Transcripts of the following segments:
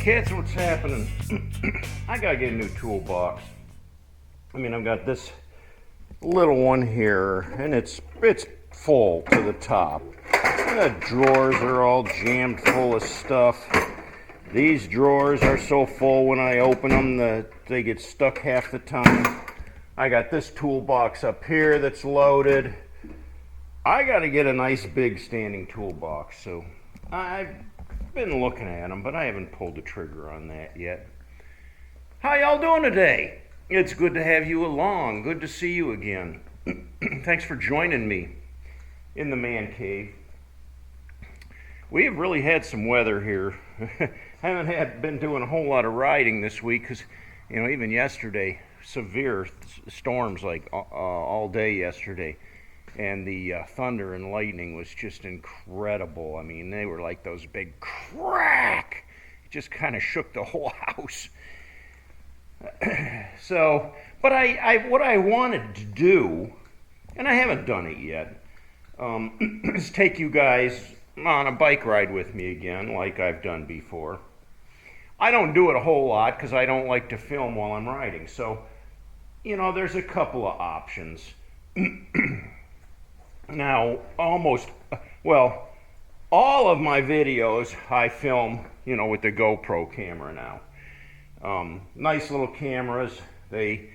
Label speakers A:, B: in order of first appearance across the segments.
A: kids, what's happening? I gotta get a new toolbox. I mean, I've got this little one here, and it's full to the top. The drawers are all jammed full of stuff. These drawers are so full when I open them that they get stuck half the time. I got this toolbox up here that's loaded. I gotta get a nice big standing toolbox, so I've been looking at them, but I haven't pulled the trigger on that yet. How y'all doing today? It's good to have you along. Good to see you again. Thanks for joining me in the man cave. We have really had some weather here. Haven't been doing a whole lot of riding this week because, even yesterday, severe storms like all day yesterday. And the thunder and lightning was just incredible. I mean, they were like those big crack. It just kind of shook the whole house. So, but what I wanted to do, and I haven't done it yet, is take you guys on a bike ride with me again, like I've done before. I don't do it a whole lot because I don't like to film while I'm riding. So, there's a couple of options. Now, all of my videos I film, with the GoPro camera now. Nice little cameras. They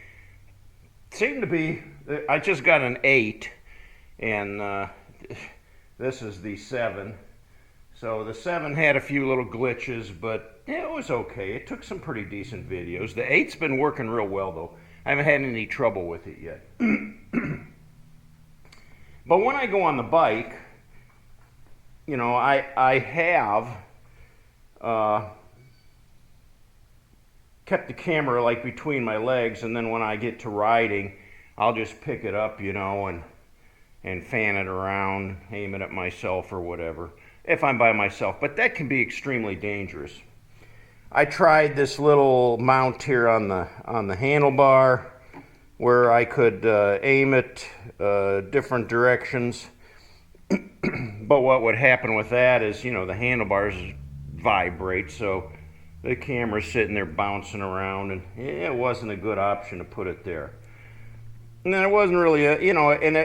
A: seem to be, I just got an 8, and this is the 7. So the 7 had a few little glitches, but it was okay. It took some pretty decent videos. The 8's been working real well, though. I haven't had any trouble with it yet. But when I go on the bike, I have kept the camera like between my legs, and then when I get to riding, I'll just pick it up, and fan it around, aim it at myself or whatever, if I'm by myself. But that can be extremely dangerous. I tried this little mount here on the handlebar, where I could aim it different directions. But what would happen with that is, the handlebars vibrate, so the camera's sitting there bouncing around, and it wasn't a good option to put it there. And then it wasn't really even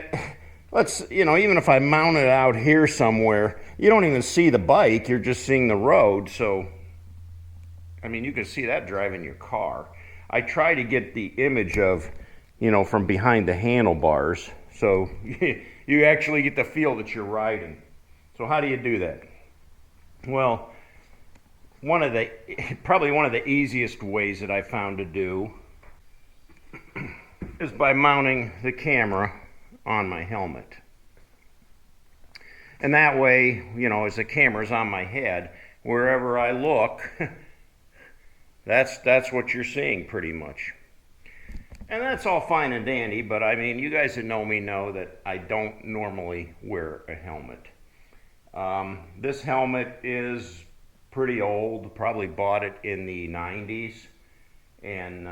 A: if I mount it out here somewhere, you don't even see the bike, you're just seeing the road. So, you can see that driving your car. I try to get the image of, from behind the handlebars, so you actually get the feel that you're riding. So how do you do that? Well, probably one of the easiest ways that I found to do is by mounting the camera on my helmet. And that way, as the camera's on my head, wherever I look, that's what you're seeing pretty much. And that's all fine and dandy, but you guys that know me know that I don't normally wear a helmet. This helmet is pretty old, probably bought it in the 90s, and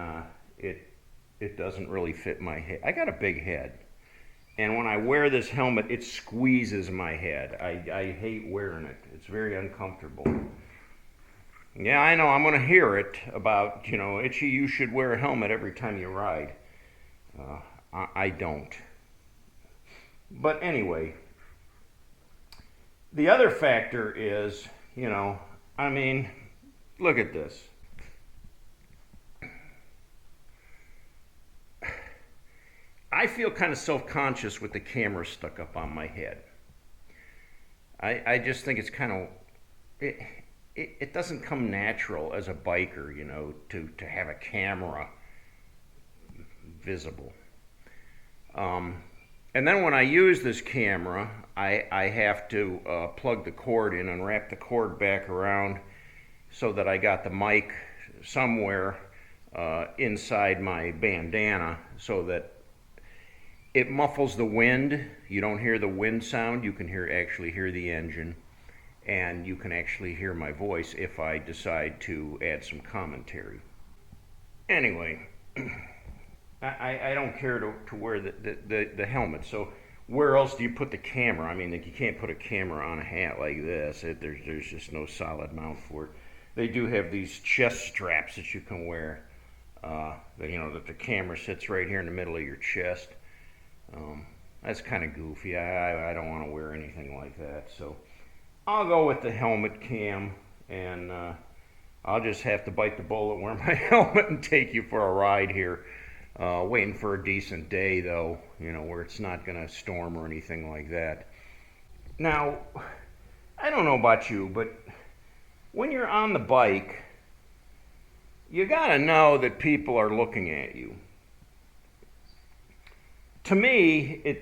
A: it doesn't really fit my head. I got a big head, and when I wear this helmet, it squeezes my head. I hate wearing it. It's very uncomfortable. Yeah, I know, I'm going to hear it about, Itchy, you should wear a helmet every time you ride. I don't. But anyway, the other factor is, look at this. I feel kind of self-conscious with the camera stuck up on my head. I just think it's kind of... It doesn't come natural as a biker, to have a camera visible. And then when I use this camera, I have to plug the cord in and wrap the cord back around so that I got the mic somewhere inside my bandana so that it muffles the wind. You don't hear the wind sound. You can actually hear the engine. And you can actually hear my voice if I decide to add some commentary. Anyway, I don't care to wear the helmet. So where else do you put the camera? You can't put a camera on a hat like this. There's just no solid mount for it. they do have these chest straps that you can wear. That the camera sits right here in the middle of your chest. That's kind of goofy. I don't want to wear anything like that. So I'll go with the helmet cam, and I'll just have to bite the bullet, wear my helmet, and take you for a ride here. Waiting for a decent day, though, where it's not going to storm or anything like that. Now, I don't know about you, but when you're on the bike, you got to know that people are looking at you. To me,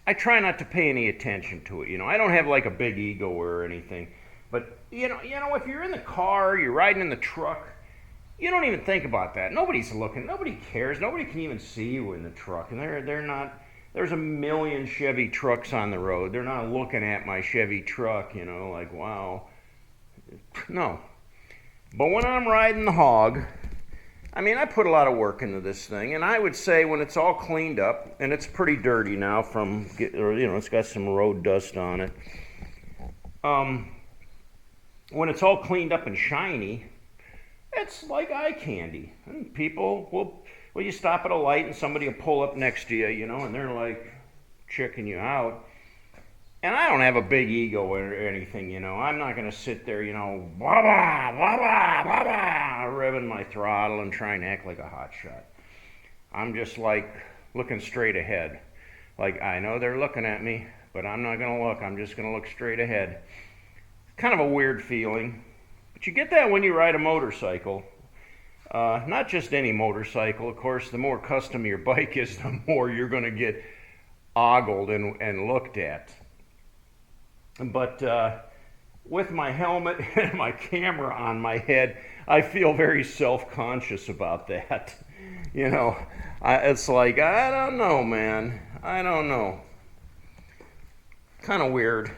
A: I try not to pay any attention to it. I don't have like a big ego or anything. But, if you're in the car, you're riding in the truck, you don't even think about that. Nobody's looking. Nobody cares. Nobody can even see you in the truck. And they're not, there's a million Chevy trucks on the road. They're not looking at my Chevy truck, like, wow. No. But when I'm riding the hog, I put a lot of work into this thing, and I would say when it's all cleaned up, and it's pretty dirty now it's got some road dust on it. When it's all cleaned up and shiny, it's like eye candy. And people will you stop at a light and somebody will pull up next to you, and they're like checking you out. And I don't have a big ego or anything, I'm not going to sit there, blah, blah, blah, blah, blah, blah, revving my throttle and trying to act like a hotshot. I'm just like looking straight ahead. Like, I know they're looking at me, but I'm not going to look. I'm just going to look straight ahead. Kind of a weird feeling. But you get that when you ride a motorcycle. Not just any motorcycle. Of course, the more custom your bike is, the more you're going to get ogled and looked at. But with my helmet and my camera on my head, I feel very self-conscious about that. It's like, I don't know, man. I don't know. Kind of weird.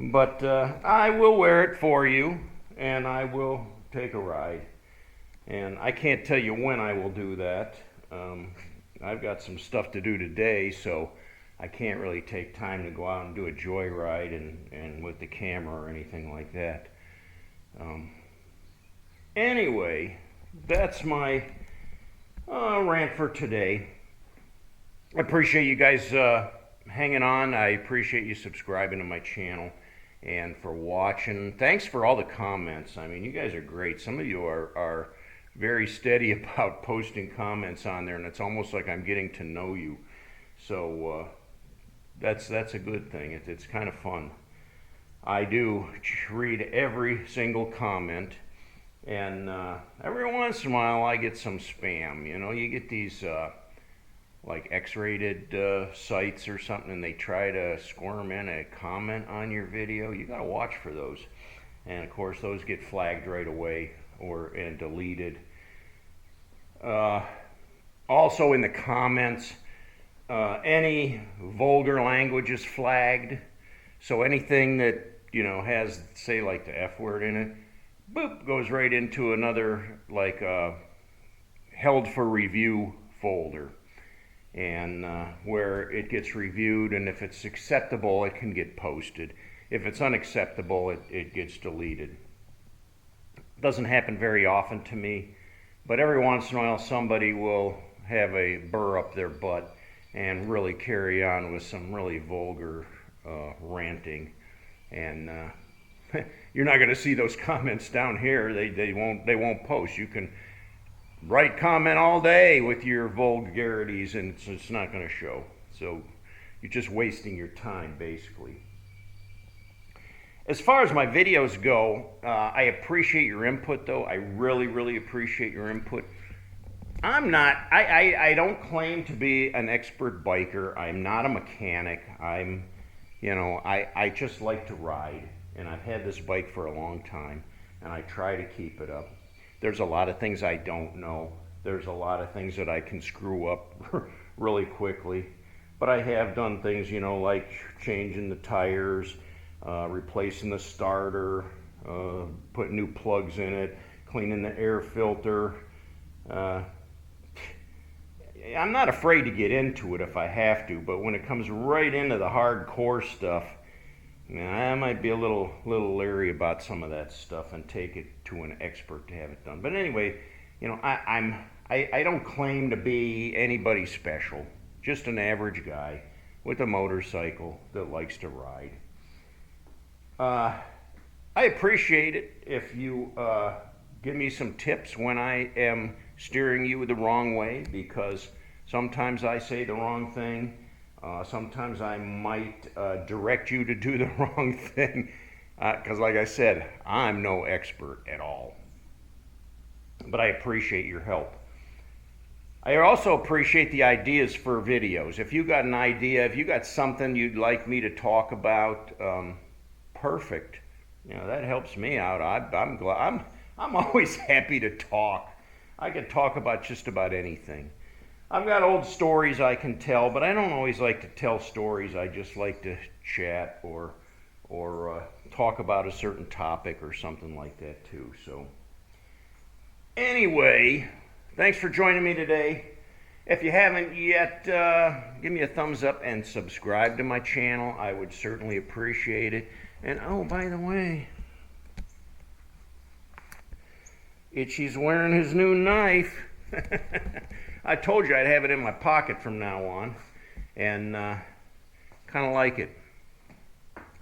A: But I will wear it for you, and I will take a ride. And I can't tell you when I will do that. I've got some stuff to do today, so I can't really take time to go out and do a joyride and with the camera or anything like that. Anyway, that's my rant for today. I appreciate you guys hanging on. I appreciate you subscribing to my channel and for watching. Thanks for all the comments. You guys are great. Some of you are very steady about posting comments on there, and it's almost like I'm getting to know you. So that's a good thing. It's kind of fun. I do read every single comment, and every once in a while I get some spam. You get these like X-rated sites or something, and they try to squirm in a comment on your video. You got to watch for those, and of course those get flagged right away and deleted. Also in the comments, any vulgar language is flagged. So anything that has, say, like the F word in it, boop, goes right into another like held for review folder, and where it gets reviewed, and if it's acceptable it can get posted. If it's unacceptable, it gets deleted. Doesn't happen very often to me, but every once in a while somebody will have a burr up their butt and really carry on with some really vulgar ranting, and you're not going to see those comments down here. They won't post. You can write comment all day with your vulgarities, and it's not going to show. So you're just wasting your time, basically. As far as my videos go, I appreciate your input, though. I really, really appreciate your input. I don't claim to be an expert biker. I'm not a mechanic. I just like to ride, and I've had this bike for a long time, and I try to keep it up. There's a lot of things I don't know. There's a lot of things that I can screw up really quickly, but I have done things, like changing the tires, replacing the starter, putting new plugs in it, cleaning the air filter. I'm not afraid to get into it if I have to, but when it comes right into the hardcore stuff, Now, I might be a little leery about some of that stuff and take it to an expert to have it done. But anyway, you know, I don't claim to be anybody special. Just an average guy with a motorcycle that likes to ride. I appreciate it if you give me some tips when I am steering you the wrong way, because sometimes I say the wrong thing. Sometimes I might direct you to do the wrong thing, because like I said, I'm no expert at all. But I appreciate your help. I also appreciate the ideas for videos. If you got an idea, if you got something you'd like me to talk about, perfect. You know, that helps me out. I'm glad. I'm always happy to talk. I can talk about just about anything. I've got old stories I can tell, but I don't always like to tell stories. I just like to chat or talk about a certain topic or something like that too. So anyway, thanks for joining me today. If you haven't yet, give me a thumbs up and subscribe to my channel. I would certainly appreciate it. And oh, by the way, Itchy's wearing his new knife. I told you I'd have it in my pocket from now on, and kind of like it.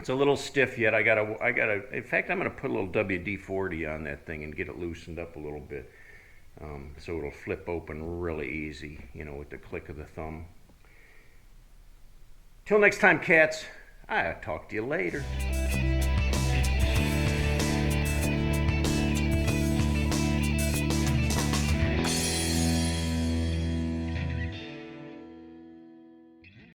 A: It's a little stiff yet. I gotta. In fact, I'm gonna put a little WD-40 on that thing and get it loosened up a little bit, so it'll flip open really easy, you know, with the click of the thumb. Till next time, cats. I'll talk to you later.